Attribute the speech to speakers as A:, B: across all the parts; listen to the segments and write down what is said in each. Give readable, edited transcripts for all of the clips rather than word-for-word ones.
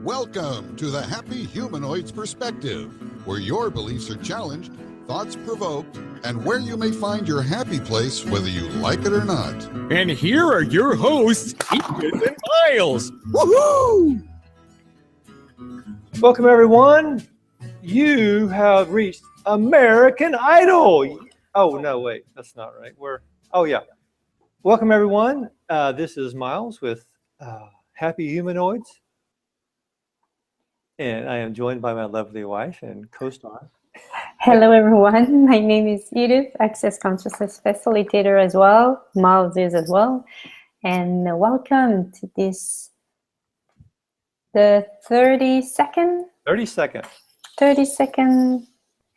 A: Welcome to the Happy Humanoids Perspective, where your beliefs are challenged, thoughts provoked, and where you may find your happy place whether you like it or not.
B: And here are your hosts, Edith and Miles. Woohoo!
C: Welcome, everyone. You have reached American Idol. Oh, no, wait, that's not right. Welcome, everyone. This is Miles with Happy Humanoids. And I am joined by my lovely wife and co-star.
D: Hello, everyone. My name is Edith, Access Consciousness Facilitator as well. Miles is as well. And welcome to this, the 32nd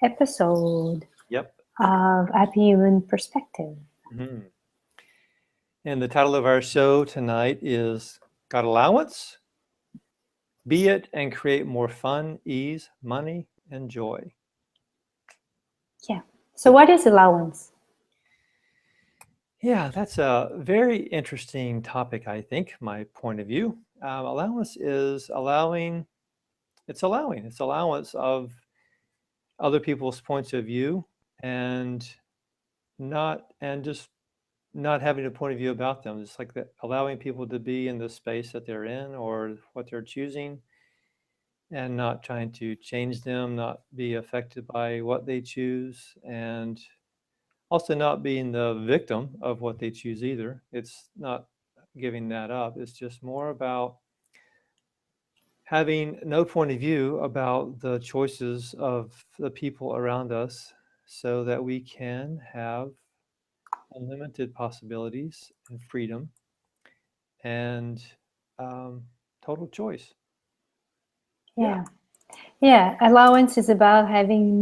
D: episode of Happy Human Perspective.
C: Mm-hmm. And the title of our show tonight is Got Allowance? Be it and create more fun, ease, money, and joy.
D: Yeah. So what is allowance?
C: Yeah, that's a very interesting topic, I think, my point of view. Allowance is allowance of other people's points of view and just not having a point of view about them. It's like that, allowing people to be in the space that they're in or what they're choosing and not trying to change them, not be affected by what they choose, and also not being the victim of what they choose either. It's not giving that up. It's just more about having no point of view about the choices of the people around us so that we can have unlimited possibilities and freedom and total choice.
D: Yeah. Allowance is about having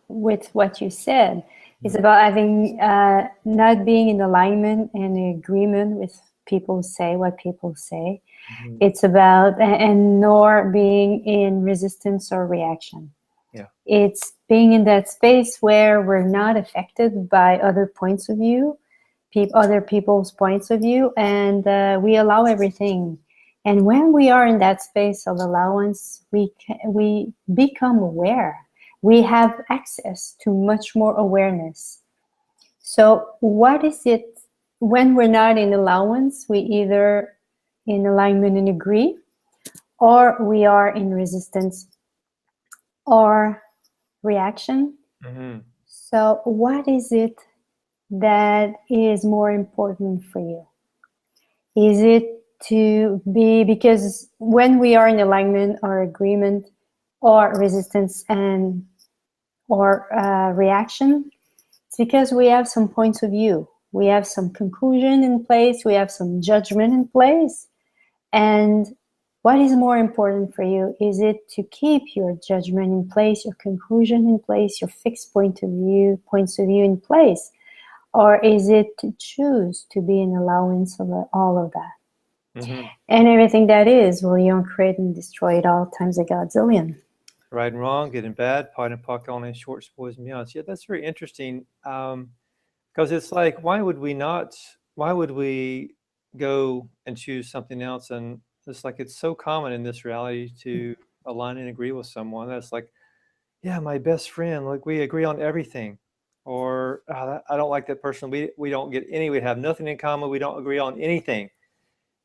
D: with what you said, it's about having not being in alignment and agreement with what people say. Mm-hmm. It's about and nor being in resistance or reaction.
C: Yeah.
D: It's being in that space where we're not affected by other points of view, other people's points of view, and we allow everything. And when we are in that space of allowance, we become aware. We have access to much more awareness. So what is it when we're not in allowance? We either in alignment and agree, or we are in resistance or reaction.
C: Mm-hmm.
D: So what is it that is more important for you? Is it to be, because when we are in alignment or agreement or resistance or reaction, it's because we have some points of view. We have some conclusion in place. We have some judgment in place. And what is more important for you? Is it to keep your judgment in place, your conclusion in place, your fixed points of view in place? Or is it to choose to be in allowance of all of that? Mm-hmm. And everything that is, will you create and destroy it all times a godzillion.
C: Right and wrong, good and bad, pot and pock, only shorts, boys and beyonds. Yeah, that's very interesting. Because it's like, why would we go and choose something else? And it's like, it's so common in this reality to align and agree with someone. That's like, yeah, my best friend, like we agree on everything. Or I don't like that person. We don't get we have nothing in common. We don't agree on anything.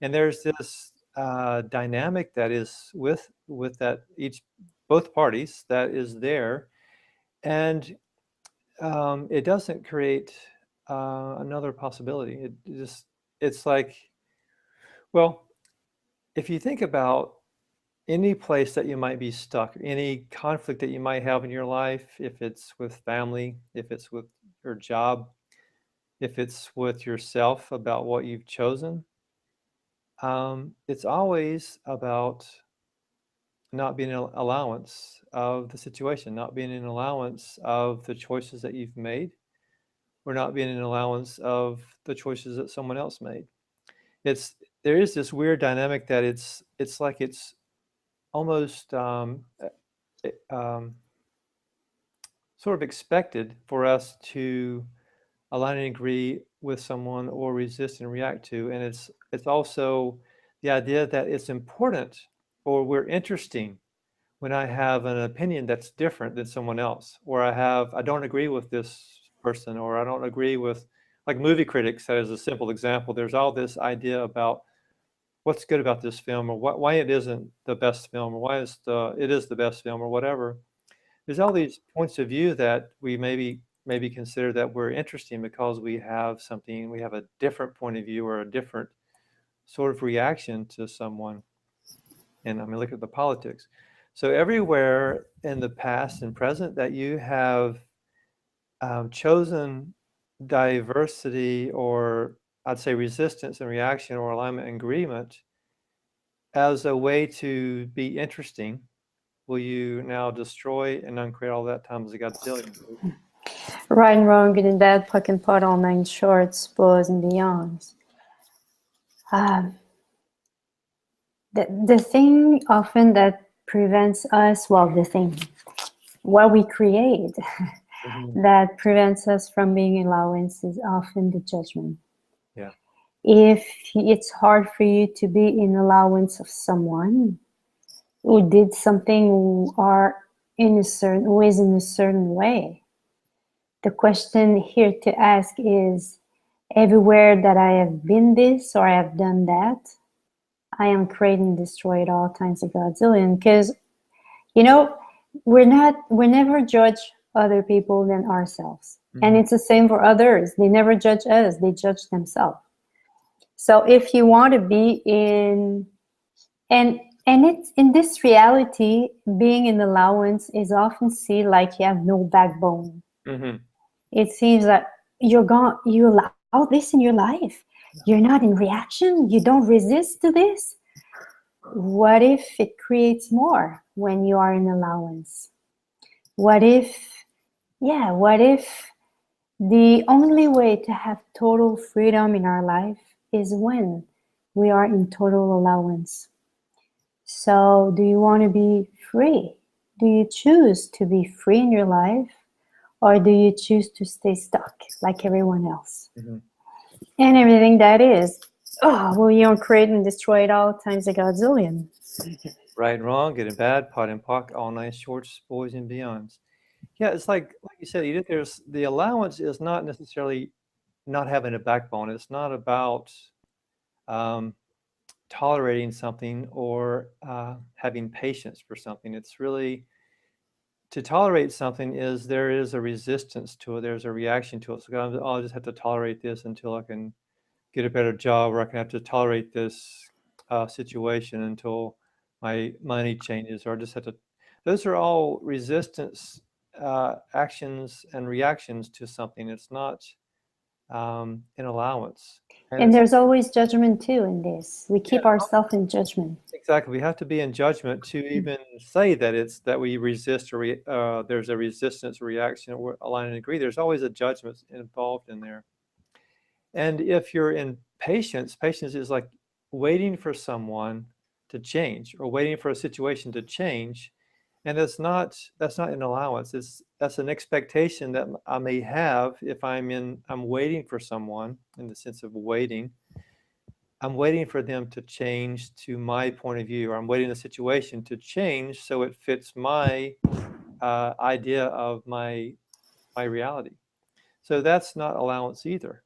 C: And there's this dynamic that is with that both parties that is there, and it doesn't create another possibility. It's like, well, if you think about any place that you might be stuck, any conflict that you might have in your life, if it's with family, if it's with your job, if it's with yourself about what you've chosen, it's always about not being an allowance of the situation, not being an allowance of the choices that you've made, or not being an allowance of the choices that someone else made. There is this weird dynamic that it's like it's almost sort of expected for us to align and agree with someone or resist and react to, and it's also the idea that it's important or we're interesting when I have an opinion that's different than someone else, or I don't agree with this person, or I don't agree with, like movie critics, that is a simple example. There's all this idea about what's good about this film, or why it isn't the best film, or why it is the best film, or whatever. There's all these points of view that we maybe consider that we're interesting because we have a different point of view or a different sort of reaction to someone. And I mean, look at the politics. So everywhere in the past and present that you have chosen diversity, or I'd say resistance and reaction, or alignment and agreement, as a way to be interesting, will you now destroy and uncreate all that times a godzillion?
D: Right and wrong, good and bad, puck and pot, all nine shorts, boys and beyonds. The thing often that prevents us, well, the thing, what we create that prevents us from being allowance is often the judgment.
C: Yeah.
D: If it's hard for you to be in allowance of someone who did something, who is in a certain way, the question here to ask is, everywhere that I have been this or I have done that, I am creating, destroy it all times a godzillion. Because, you know, we're never judge other people than ourselves. And it's the same for others. They never judge us, they judge themselves. So if you want to be in, and it's in this reality, being in allowance is often seen like you have no backbone. It seems that you allow this in your life. You're not in reaction. You don't resist to this. What if it creates more when you are in allowance? What if the only way to have total freedom in our life is when we are in total allowance? So do you want to be free? Do you choose to be free in your life? Or do you choose to stay stuck like everyone else? And everything that is, will you create and destroy it all times a godzillion?
C: Right and wrong, good and bad, pot and pock, all nine shorts, boys and beyonds. Yeah, it's like you said, Edith, there's the allowance is not necessarily not having a backbone. It's not about tolerating something or having patience for something. It's really, to tolerate something is there is a resistance to it. There's a reaction to it. So I'll just have to tolerate this until I can get a better job, or I can have to tolerate this situation until my money changes, or I just have to. Those are all resistance actions and reactions to something. It's not an allowance.
D: And there's always judgment too in this. We keep ourselves in judgment.
C: Exactly. We have to be in judgment to even say that we resist, or there's a resistance reaction, or align and agree. There's always a judgment involved in there. And if you're in patience is like waiting for someone to change, or waiting for a situation to change. And that's not an allowance. That's an expectation that I may have if I'm waiting for someone, in the sense of waiting. I'm waiting for them to change to my point of view, or I'm waiting the situation to change so it fits my idea of my reality. So that's not allowance either.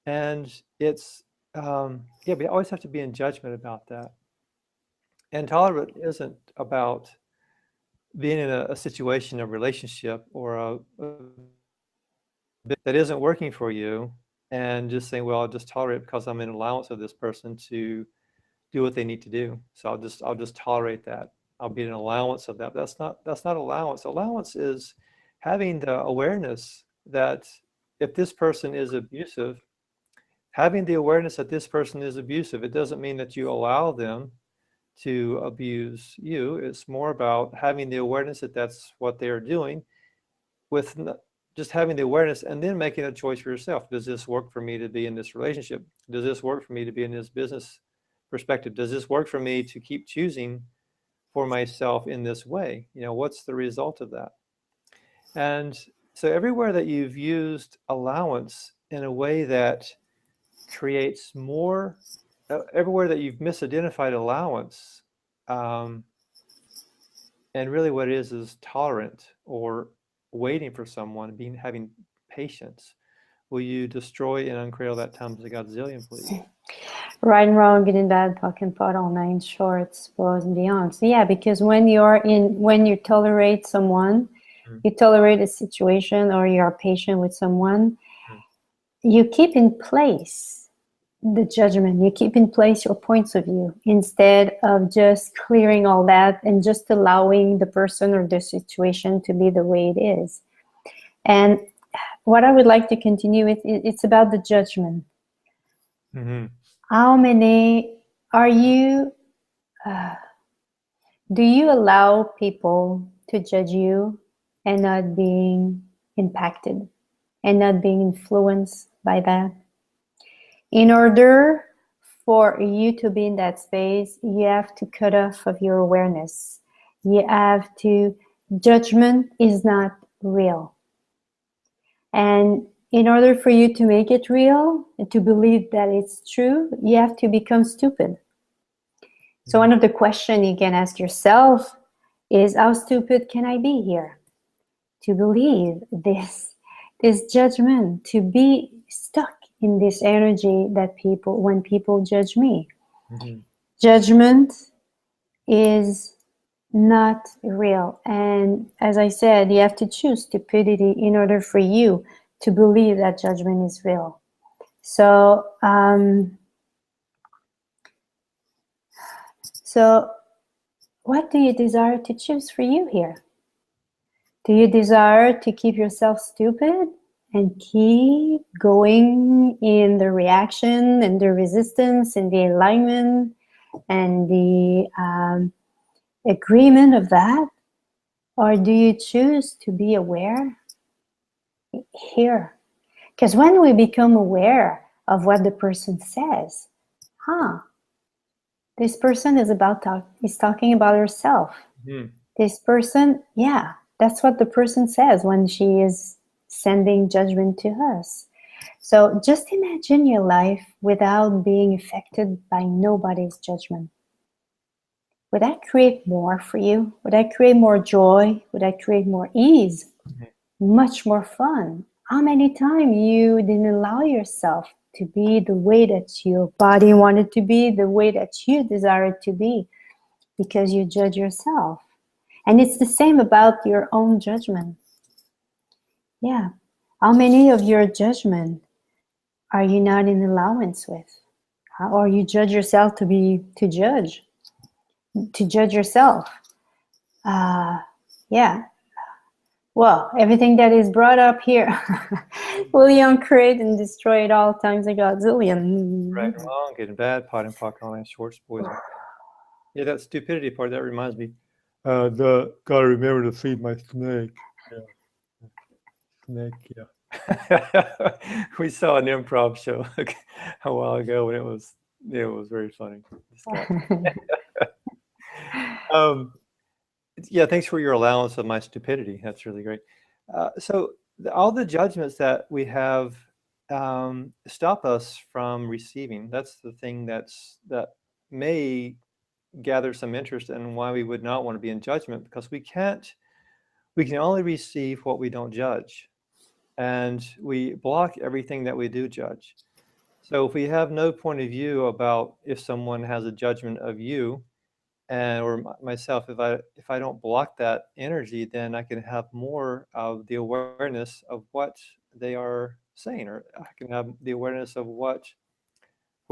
C: And it's, we always have to be in judgment about that. And tolerant isn't about being in a situation, a relationship, or a that isn't working for you, and just saying, well, I'll just tolerate it because I'm in allowance of this person to do what they need to do. So I'll just tolerate that. I'll be in allowance of that. That's not allowance. Allowance is having the awareness that if this person is abusive, having the awareness that this person is abusive, it doesn't mean that you allow them to abuse you. It's more about having the awareness that that's what they're doing, with just having the awareness, and then making a choice for yourself. Does this work for me to be in this relationship? Does this work for me to be in this business perspective? Does this work for me to keep choosing for myself in this way? What's the result of that? And so everywhere that you've used allowance in a way that creates more, everywhere that you've misidentified allowance And really what it is tolerant or waiting for someone, having patience. Will you destroy and uncradle that times a godzillion, please?
D: Right and wrong, good and bad, puck and pot, all nine shorts, belows and beyond. So yeah, because when you tolerate someone, you tolerate a situation, or you are patient with someone, you keep in place the judgment, you keep in place your points of view, instead of just clearing all that and just allowing the person or the situation to be the way it is. And what I would like to continue with, it's about the judgment. How many are you, do you allow people to judge you and not being impacted and not being influenced by that? In order for you to be in that space, you have to cut off of your awareness. You have to, judgment is not real. And in order for you to make it real and to believe that it's true, you have to become stupid. So one of the questions you can ask yourself is, how stupid can I be here to believe this judgment, to be stuck in this energy that when people judge me? Judgment is not real. And as I said, you have to choose stupidity in order for you to believe that judgment is real. So, so what do you desire to choose for you here? Do you desire to keep yourself stupid and keep going in the reaction and the resistance and the alignment and the agreement of that? Or do you choose to be aware here? Because when we become aware of what the person says, this person is talking about herself. This person, yeah, that's what the person says when she is sending judgment to us. So just imagine your life without being affected by nobody's judgment. Would that create more for you? Would that create more joy? Would that create more ease? Much more fun? How many times you didn't allow yourself to be the way that your body wanted to be, the way that you desired to be, because you judge yourself? And it's the same about your own judgment. Yeah. How many of your judgment are you not in allowance with? Or you judge yourself to judge yourself? Yeah. Well, everything that is brought up here, William create and destroy it all times a godzillion.
C: Right and wrong, good and bad, pot and pock, all that shorts, boys. Yeah, that stupidity part, that reminds me. Gotta remember to feed my snake. Yeah. Snake, yeah. We saw an improv show a while ago, and it was very funny. Yeah, thanks for your allowance of my stupidity. That's really great. So all the judgments that we have stop us from receiving. That's the thing that may gather some interest in why we would not want to be in judgment, because we can only receive what we don't judge, and we block everything that we do judge. So if we have no point of view about if someone has a judgment of you or myself, if I don't block that energy, then I can have more of the awareness of what they are saying, or I can have the awareness of where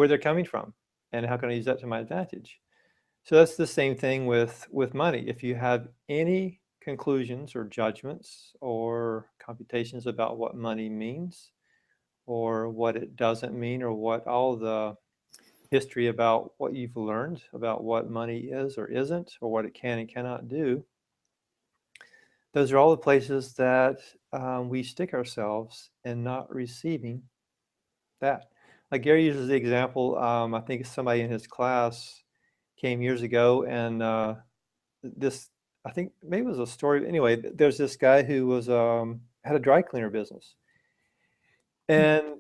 C: they're coming from, and how can I use that to my advantage. So that's the same thing with money. If you have any conclusions or judgments or computations about what money means, or what it doesn't mean, or what all the history about what you've learned about what money is or isn't, or what it can and cannot do, those are all the places that we stick ourselves in not receiving that. Like Gary uses the example, I think somebody in his class came years ago, and I think maybe it was a story. Anyway, there's this guy who was had a dry cleaner business, and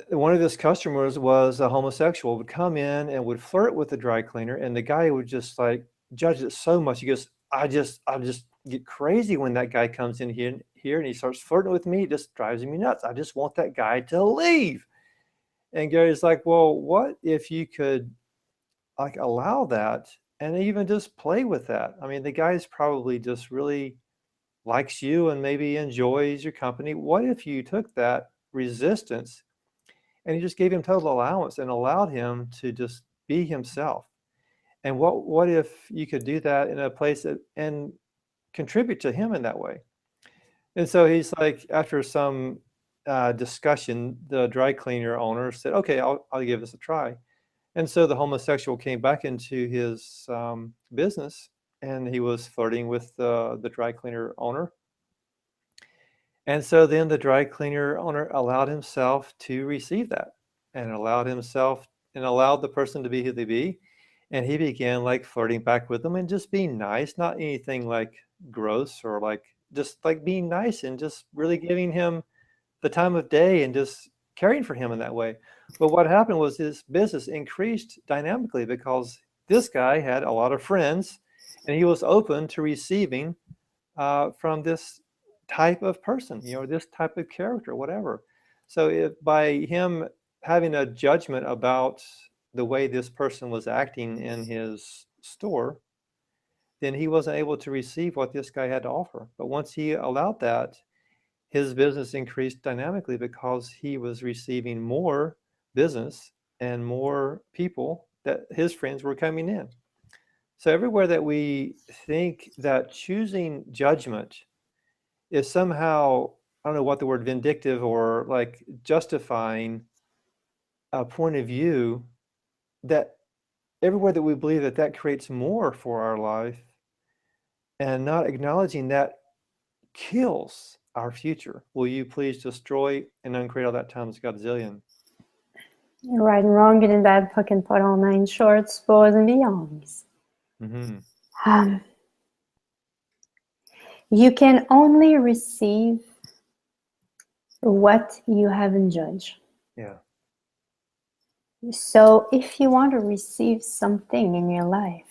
C: one of his customers was a homosexual, would come in and would flirt with the dry cleaner, and the guy would just like judged it so much. He goes, I just get crazy when that guy comes in here and he starts flirting with me. It just drives me nuts. I just want that guy to leave. And Gary's like, well, what if you could like allow that and even just play with that? I mean, the guy's probably just really likes you and maybe enjoys your company. What if you took that resistance and you just gave him total allowance and allowed him to just be himself? And what if you could do that in a place that and contribute to him in that way? And so he's like, after some discussion, the dry cleaner owner said, "Okay, I'll give this a try." And so the homosexual came back into his business, and he was flirting with the dry cleaner owner. And so then the dry cleaner owner allowed himself to receive that, and allowed the person to be who they be. And he began like flirting back with them and just being nice, not anything like gross or like just like being nice and just really giving him the time of day and just caring for him in that way. But what happened was his business increased dynamically because this guy had a lot of friends and he was open to receiving from this type of person, this type of character, whatever. So if by him having a judgment about the way this person was acting in his store, then he wasn't able to receive what this guy had to offer. But once he allowed that, his business increased dynamically because he was receiving more business and more people that his friends were coming in. So everywhere that we think that choosing judgment is somehow, I don't know what the word vindictive or like justifying a point of view, that everywhere that we believe that that creates more for our life and not acknowledging that kills our future. Will you please destroy and uncreate all that times Godzillion?
D: Right and wrong, good and bad, puck and pot, all nine shorts, boys and beyonds.
C: Mm-hmm.
D: You can only receive what you haven't judged.
C: Yeah.
D: So if you want to receive something in your life,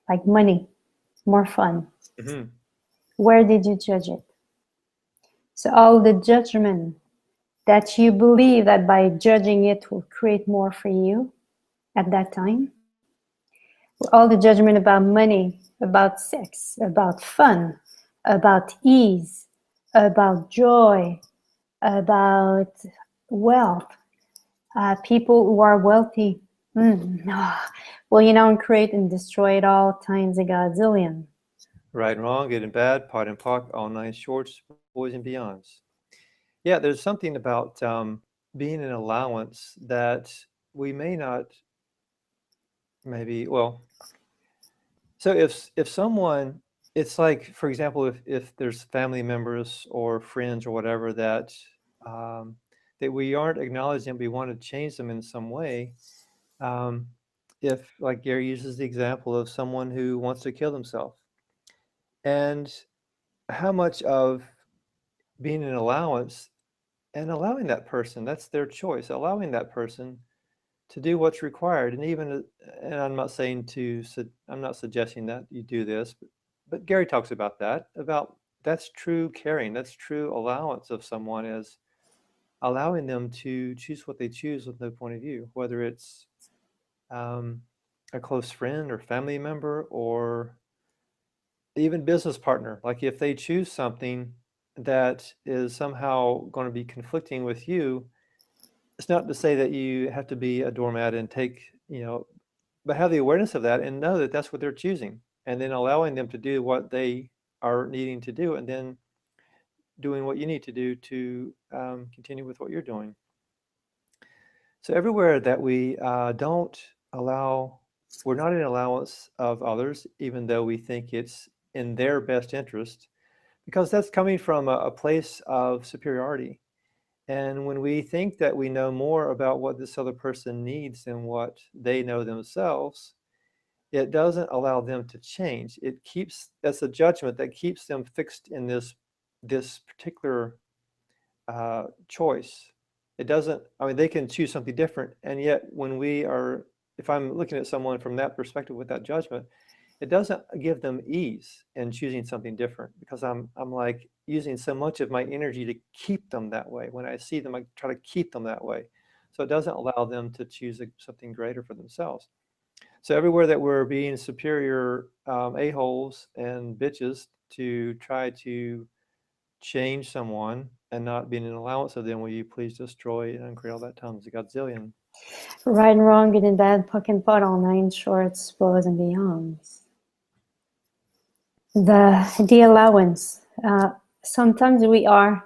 D: like money, more fun,
C: Mm-hmm.
D: where did you judge it? So all the judgment that you believe that by judging it will create more for you at that time, all the judgment about money, about sex, about fun, about ease, about joy, about wealth, people who are wealthy, well, create and destroy it all times a godzillion.
C: Right and wrong, good and bad, pot and pock, all nine shorts, boys and beyonds. Yeah, there's something about being an allowance that we may not maybe, well, so if someone, it's like, for example, if there's family members or friends or whatever that that we aren't acknowledging, we want to change them in some way. Um, if, like Gary uses the example of someone who wants to kill themselves, and how much of being an allowance and allowing that person, that's their choice, allowing that person to do what's required. And even, and I'm not saying I'm not suggesting that you do this, but Gary talks about that, about that's true caring, that's true allowance of someone, is allowing them to choose what they choose with no point of view, whether it's a close friend or family member or even business partner. Like if they choose something that is somehow going to be conflicting with you, it's not to say that you have to be a doormat and but have the awareness of that and know that that's what they're choosing, and then allowing them to do what they are needing to do, and then doing what you need to do to continue with what you're doing. So everywhere that we don't allow, we're not in allowance of others, even though we think it's in their best interest, because that's coming from a place of superiority. And when we think that we know more about what this other person needs than what they know themselves, it doesn't allow them to change. That's a judgment that keeps them fixed in this particular choice. It doesn't, I mean, they can choose something different. And yet if I'm looking at someone from that perspective with that judgment, it doesn't give them ease in choosing something different, because I'm like using so much of my energy to keep them that way. When I see them, I try to keep them that way. So it doesn't allow them to choose something greater for themselves. So everywhere that we're being superior a-holes and bitches to try to change someone and not being an allowance of them, will you please destroy and uncreate all that times a godzillion?
D: Right and wrong, good and bad, puck and pot, all nine shorts, belows and beyonds. The allowance. Sometimes we have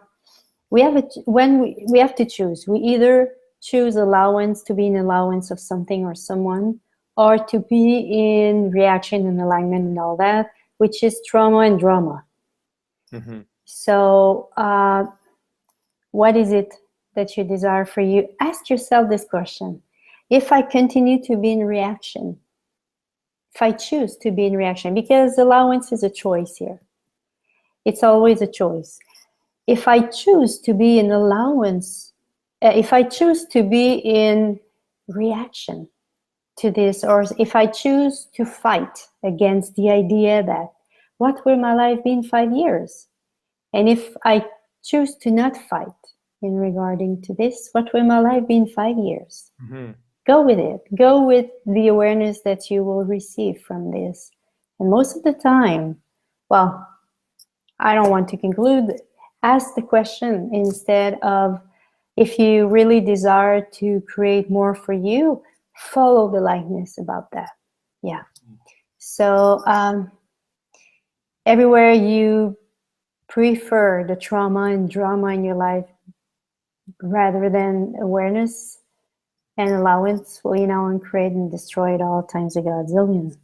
D: to choose. We either choose allowance to be an allowance of something or someone, or to be in reaction and alignment and all that, which is trauma and drama.
C: Mm-hmm.
D: So what is it that you desire for you? Ask yourself this question. If I continue to be in reaction, if I choose to be in reaction, because allowance is a choice here. It's always a choice. If I choose to be in allowance, if I choose to be in reaction to this, or if I choose to fight against the idea that what will my life be in 5 years? And if I choose to not fight in regarding to this, what will my life be in 5 years?
C: Mm-hmm.
D: Go with it. Go with the awareness that you will receive from this. And most of the time, well, I don't want to conclude. Ask the question instead of, if you really desire to create more for you, follow the likeness about that. Yeah. So everywhere you prefer the trauma and drama in your life rather than awareness and allowance, will you now uncreate and destroy it all times a godzillion.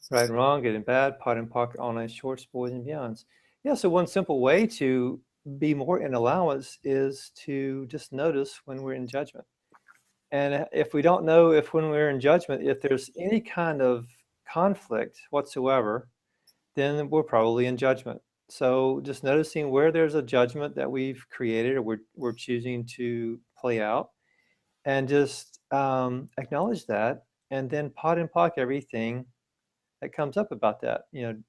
C: Right and wrong, good and bad, pot and pocket, all nine shorts, boys and beyonds. Yeah, so one simple way to be more in allowance is to just notice when we're in judgment. And if we don't know if when we're in judgment, if there's any kind of conflict whatsoever, then we're probably in judgment. So just noticing where there's a judgment that we've created or we're choosing to play out, and just acknowledge that, and then pot and pock everything that comes up about that.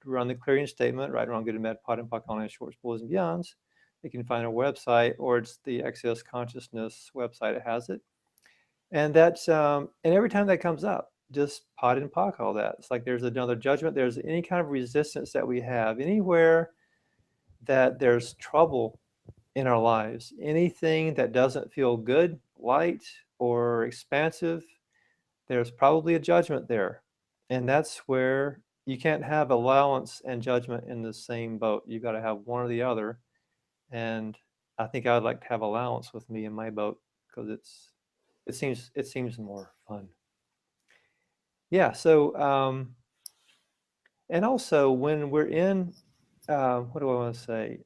C: Run the clearing statement, right, wrong, good and bad, pot and pock, all nine shorts, boys and beyonds. You can find our website, or it's the Access Consciousness website. It has it. And that's and every time that comes up, just pot and pock all that. It's like there's another judgment. There's any kind of resistance that we have anywhere that there's trouble in our lives, anything that doesn't feel good, light, or expansive, there's probably a judgment there. And that's where you can't have allowance and judgment in the same boat. You've got to have one or the other. And I think I would like to have allowance with me in my boat, because it seems more fun. Yeah. So and also when we're in what do I want to say?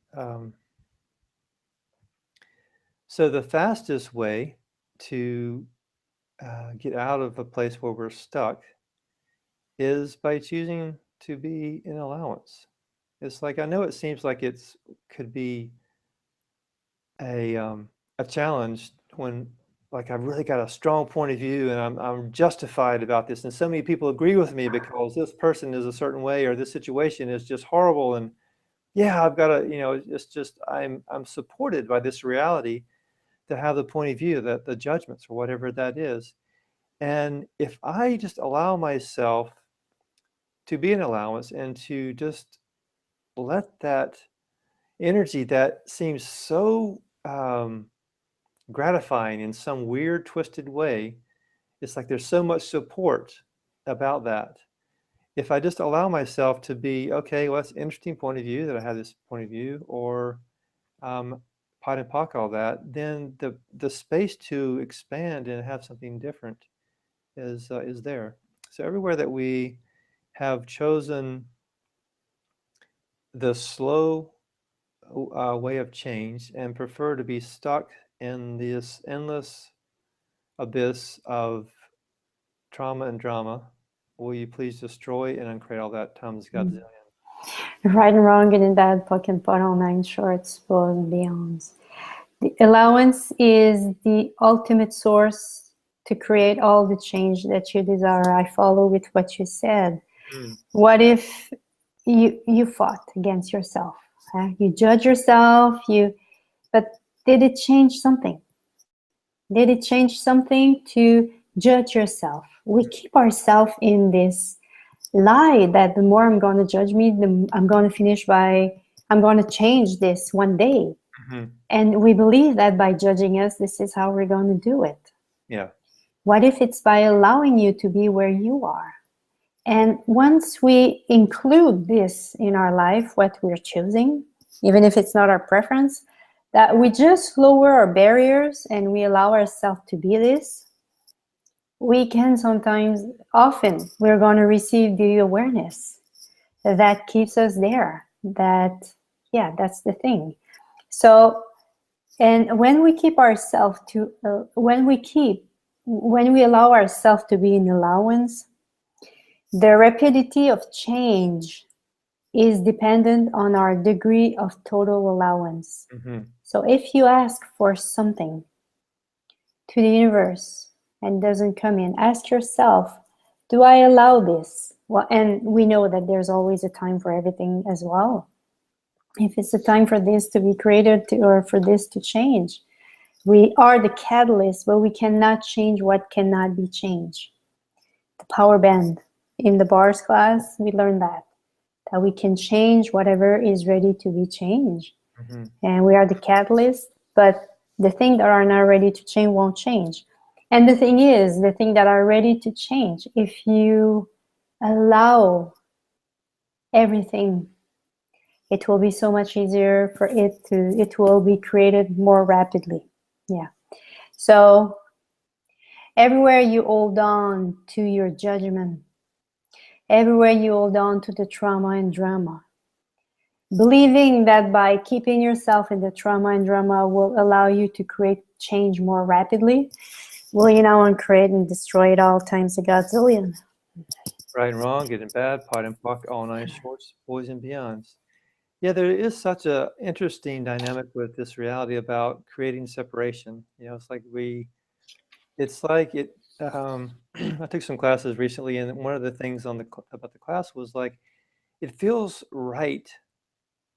C: So the fastest way to get out of a place where we're stuck is by choosing to be in allowance. It's like, I know it seems like could be a challenge when, like, I've really got a strong point of view and I'm justified about this, and so many people agree with me because this person is a certain way or this situation is just horrible, and yeah, I've got to, it's just I'm supported by this reality to have the point of view, that the judgments or whatever that is. And if I just allow myself to be an allowance and to just let that energy that seems so gratifying in some weird, twisted way, it's like there's so much support about that. If I just allow myself to be, okay, well, that's an interesting point of view that I have this point of view, or pot and pock all that, then the space to expand and have something different is there. So everywhere that we have chosen the slow way of change and prefer to be stuck in this endless abyss of trauma and drama, will you please destroy and uncreate all that times godzillion?
D: Right and wrong, good and bad, puck and pot, all nine shorts, belows and beyonds. The allowance is the ultimate source to create all the change that you desire. I follow with what you said. What if you fought against yourself? You judge yourself, but did it change something? Did it change something to judge yourself? We keep ourselves in this lie that the more I'm going to judge me, I'm going to change this one day. And we believe that by judging us, this is how we're going to do it.
C: Yeah.
D: What if it's by allowing you to be where you are? And once we include this in our life, what we're choosing, even if it's not our preference, that we just lower our barriers and we allow ourselves to be this, we can often, we're going to receive the awareness that keeps us there. That's the thing. So, and when we keep ourselves to, when we allow ourselves to be in allowance, the rapidity of change is dependent on our degree of total allowance. So if you ask for something to the universe and doesn't come in, ask yourself, do I allow this? Well, and we know that there's always a time for everything as well. If it's a time for this to be created or for this to change, we are the catalyst, but we cannot change what cannot be changed. The power band. In the bars class, we learned that we can change whatever is ready to be changed. And we are the catalyst, but the things that are not ready to change won't change. And the thing is, the things that are ready to change, if you allow everything, it will be so much easier for it will be created more rapidly. Yeah. So everywhere you hold on to your judgment, everywhere you hold on to the trauma and drama, believing that by keeping yourself in the trauma and drama will allow you to create change more rapidly, will you now uncreate and destroy it all times a godzillion?
C: Right and wrong, good and bad, pot and puck, all nine shorts, boys and beyonds. Yeah, there is such a interesting dynamic with this reality about creating separation. It's like I took some classes recently, and one of the things about the class was like, it feels right.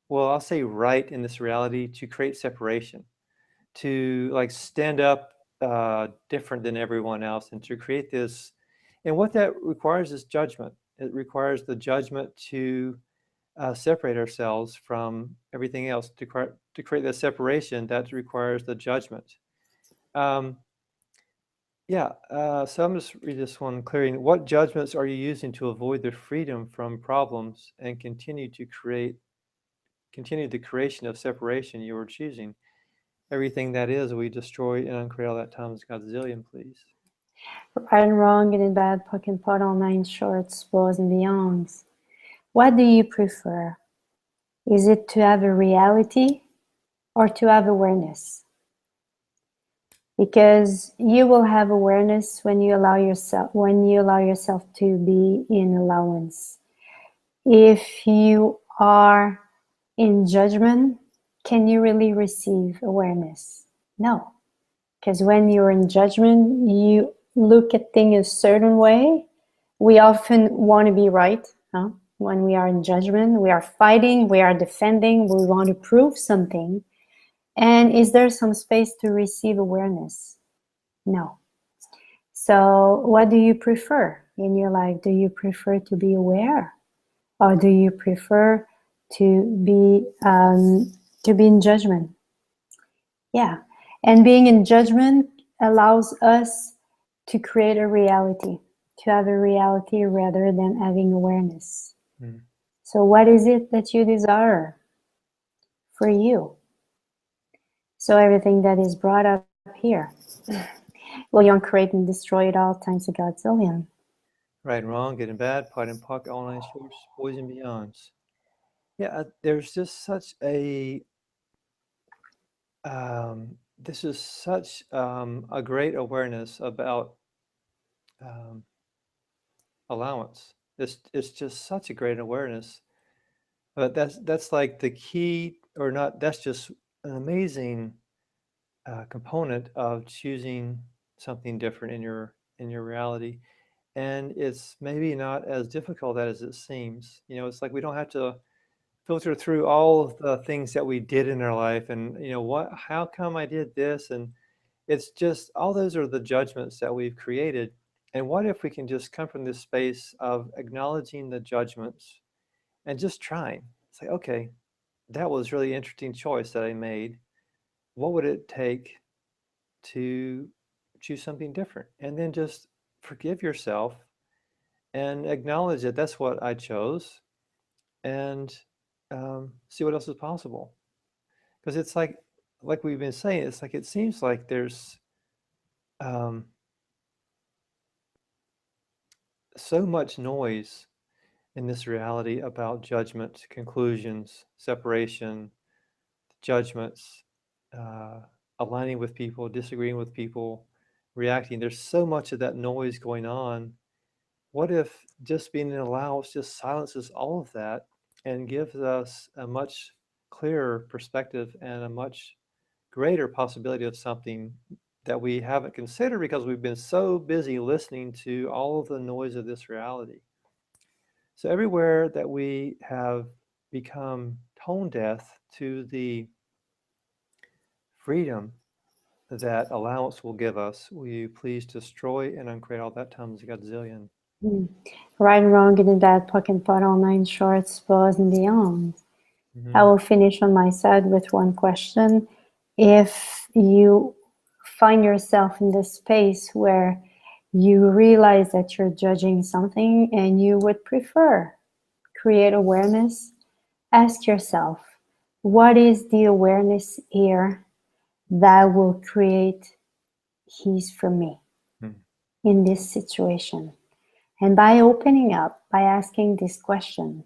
C: Well, I'll say right in this reality to create separation, to like stand up different than everyone else, and to create this. And what that requires is judgment. It requires the judgment to separate ourselves from everything else. To create that separation, that requires the judgment. So I'm just read this one clearing. What judgments are you using to avoid the freedom from problems and continue the creation of separation you are choosing? Everything that is, we destroy and uncreate all that times Godzillion, please.
D: Right and wrong, good and bad, puck and pot, all nine shorts, boys and beyonds. What do you prefer? Is it to have a reality or to have awareness? Because you will have awareness when you allow yourself to be in allowance. If you are in judgment, can you really receive awareness? No. Because when you're in judgment, you look at things a certain way. We often want to be right. When we are in judgment, we are fighting, we are defending, we want to prove something. And is there some space to receive awareness? No. So what do you prefer in your life? Do you prefer to be aware? Or do you prefer to be in judgment? Yeah. And being in judgment allows us to create a reality, to have a reality rather than having awareness. So what is it that you desire for you? So everything that is brought up here, will you create and destroy it all times a godzillion?
C: Right and wrong, good and bad, pot and puck, all nine shorts, boys and beyonds. Yeah, there's just such a this is such a great awareness about allowance. It's just such a great awareness. But that's like the key, or not. That's just an amazing component of choosing something different in your reality. And it's maybe not as difficult as it seems. You know, it's like we don't have to filter through all of the things that we did in our life and, you know, how come I did this? And it's just all those are the judgments that we've created. And what if we can just come from this space of acknowledging the judgments and just trying? Say, okay, that was really interesting choice that I made. What would it take to choose something different? And then just forgive yourself and acknowledge that that's what I chose, and see what else is possible. Because it's like we've been saying, it's like it seems like there's um, so much noise in this reality about judgment, conclusions, separation, judgments, aligning with people, disagreeing with people, reacting. There's so much of that noise going on. What if just being an allowance just silences all of that and gives us a much clearer perspective and a much greater possibility of something that we haven't considered because we've been so busy listening to all of the noise of this reality. So everywhere that we have become tone deaf to the freedom that allowance will give us, will you please destroy and uncreate all that times a godzillion?
D: Right, wrong, good and bad, puck and pot, all nine shorts, balls and beyond. I will finish on my side with one question. If you find yourself in this space where you realize that you're judging something and you would prefer create awareness, ask yourself, what is the awareness here that will create ease for me in this situation? And by opening up, by asking this question,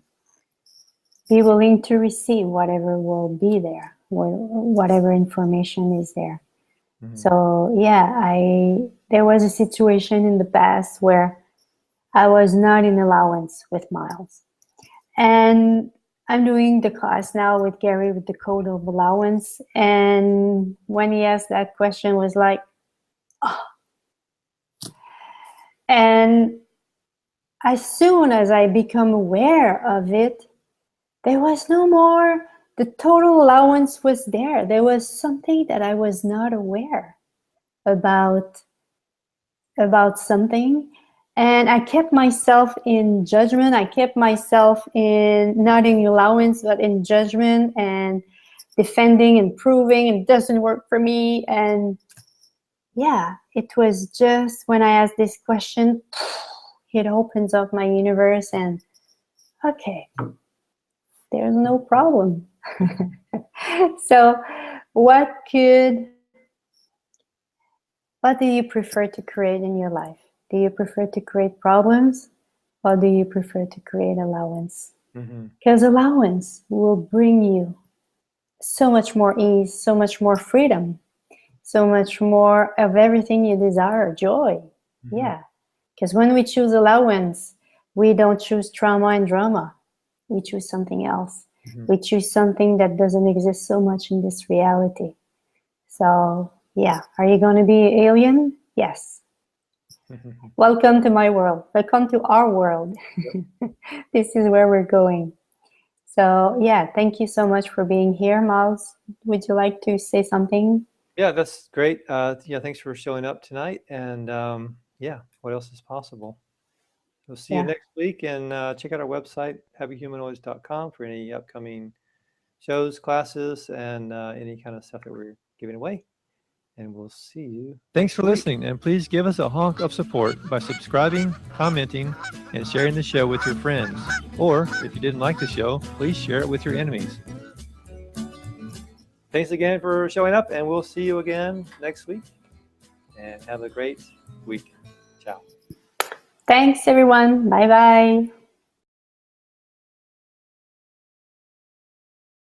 D: be willing to receive whatever will be there, whatever information is there. So yeah, there was a situation in the past where I was not in allowance with Miles. And I'm doing the class now with Gary with the code of allowance. And when he asked that question was like, oh. And as soon as I become aware of it, there was no more, the total allowance was there. There was something that I was not aware about something. And I kept myself in judgment. I kept myself in not in allowance, but in judgment and defending and proving it doesn't work for me. And yeah, it was just when I asked this question, it opens up my universe and okay, there's no problem. So what do you prefer to create in your life? Do you prefer to create problems or do you prefer to create allowance? Because allowance will bring you so much more ease, so much more freedom, so much more of everything you desire, joy. Yeah, because when we choose allowance, we don't choose trauma and drama. We choose something else. We choose something that doesn't exist so much in this reality. So yeah, are you going to be alien? Yes. Welcome to my world. Welcome to our world. This is where we're going. So yeah, thank you so much for being here, Miles. Would you like to say something?
C: Yeah, that's great. Yeah, thanks for showing up tonight. And yeah, what else is possible? We'll see you next week, and check out our website, happyhumanoids.com, for any upcoming shows, classes, and any kind of stuff that we're giving away. And we'll see you. Thanks for listening, and please give us a honk of support by subscribing, commenting, and sharing the show with your friends. Or if you didn't like the show, please share it with your enemies. Thanks again for showing up, and we'll see you again next week. And have a great week. Ciao.
D: Thanks, everyone. Bye-bye.